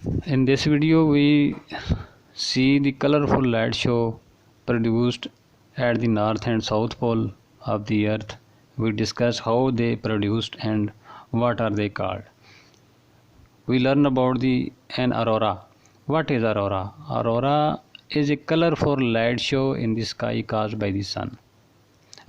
In this video we see the colorful light show produced at the north and south pole of the earth. We discuss how they produced and what are they called. We learn about an aurora. What is aurora? Aurora is a colorful light show in the sky caused by the sun.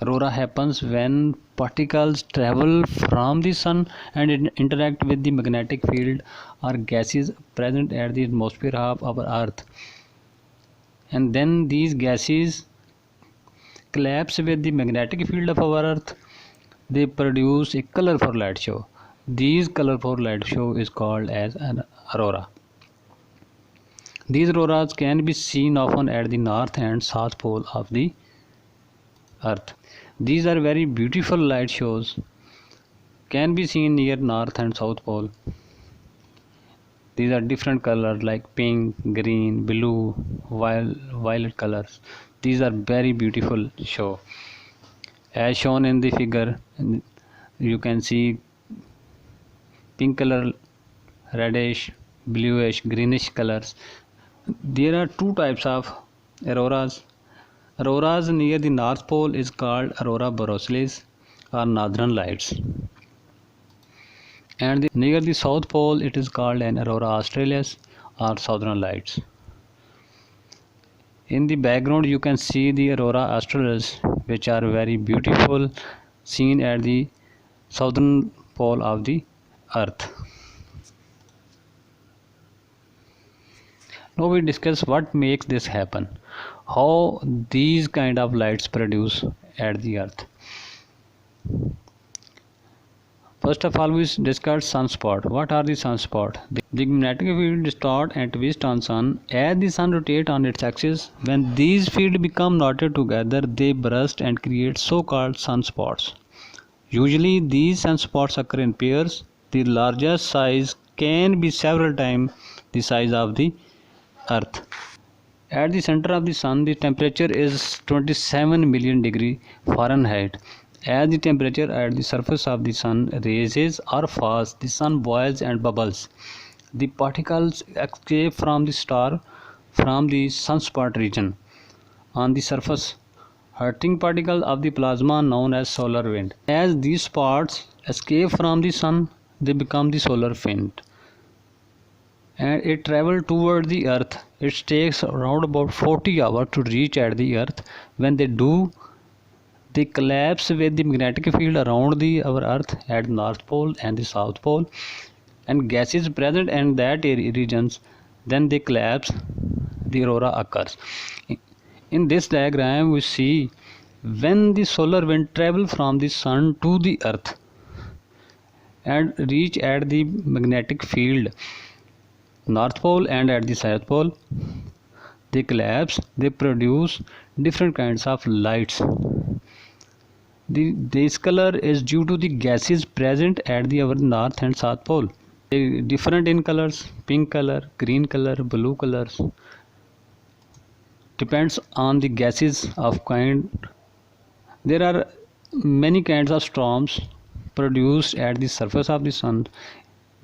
Aurora happens when particles travel from the sun and interact with the magnetic field or gases present at the atmosphere of our earth, and then these gases collapse with the magnetic field of our earth. They produce a colorful light show. These colorful light show is called as an aurora. These auroras can be seen often at the north and south pole of the earth. These are very beautiful light shows, can be seen near north and south pole. These are different colors like pink, green, blue, violet colors. These are very beautiful show. As shown in the figure, you can see pink color, reddish, bluish, greenish colors. There are two types of auroras. Auroras near the North Pole is called aurora borealis or northern lights, and near the South Pole it is called an aurora australis or southern lights. In the background you can see the aurora australis, which are very beautiful, seen at the southern pole of the earth. Now we discuss what makes this happen, how these kind of lights produce at the earth. First of all, we discuss sunspot. What are the sunspot? The magnetic field distort and twist on sun as the sun rotates on its axis. When these fields become knotted together, they burst and create so-called sunspots. Usually these sunspots occur in pairs. The largest size can be several times the size of the earth. At the center of the sun, the temperature is 27 million degree Fahrenheit. As the temperature at the surface of the sun rises or falls, the sun boils and bubbles. The particles escape from the star from the sunspot region on the surface, hurting particles of the plasma known as solar wind. As these spots escape from the sun, they become the solar wind, and it travels toward the earth. It takes around about 40 hours to reach at the earth. When they do, they collapse with the magnetic field around our earth at North Pole and the South Pole, and gases present in that regions, then they collapse, the aurora occurs. In this diagram we see when the solar wind travel from the sun to the earth and reach at the magnetic field North Pole and at the South Pole, they collapse, they produce different kinds of lights. This color is due to the gases present at our North and South Pole. They different in colors, pink color, green color, blue colors. Depends on the gases of kind. There are many kinds of storms produced at the surface of the sun.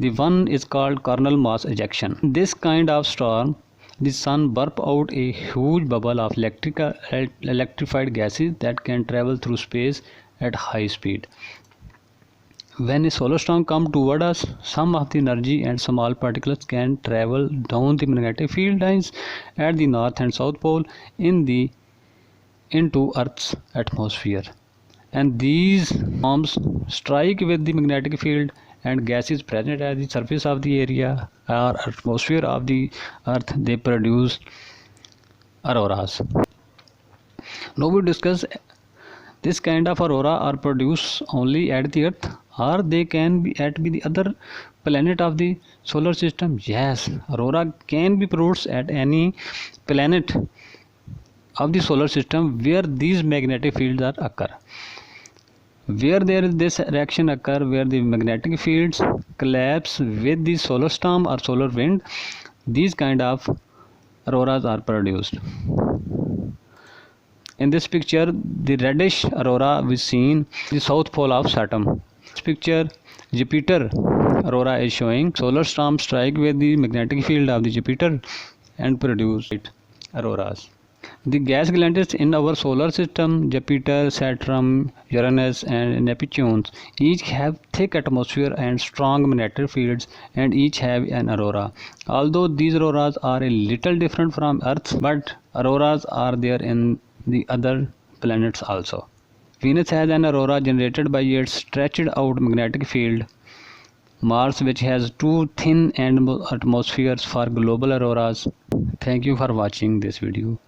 The one is called coronal mass ejection. This kind of storm, the sun burp out a huge bubble of electrified gases that can travel through space at high speed. When a solar storm comes toward us, some of the energy and small particles can travel down the magnetic field lines at the North and South Pole into Earth's atmosphere. And these storms strike with the magnetic field and gases present at the surface of the area or atmosphere of the earth. They produce auroras. Now we discuss this kind of aurora are produced only at the earth, or they can be at the other planet of the solar system. Yes, aurora can be produced at any planet of the solar system where these magnetic fields are occur. Where there is this reaction occur, where the magnetic fields collapse with the solar storm or solar wind, these kind of auroras are produced. In this picture, the reddish aurora we seen the south pole of Saturn. This picture, Jupiter aurora is showing. Solar storms strike with the magnetic field of the Jupiter and produce auroras. The gas giants in our solar system, Jupiter, Saturn, Uranus, and Neptune, each have thick atmosphere and strong magnetic fields, and each have an aurora. Although these auroras are a little different from Earth, but auroras are there in the other planets also. Venus has an aurora generated by its stretched out magnetic field. Mars, which has two thin atmospheres for global auroras. Thank you for watching this video.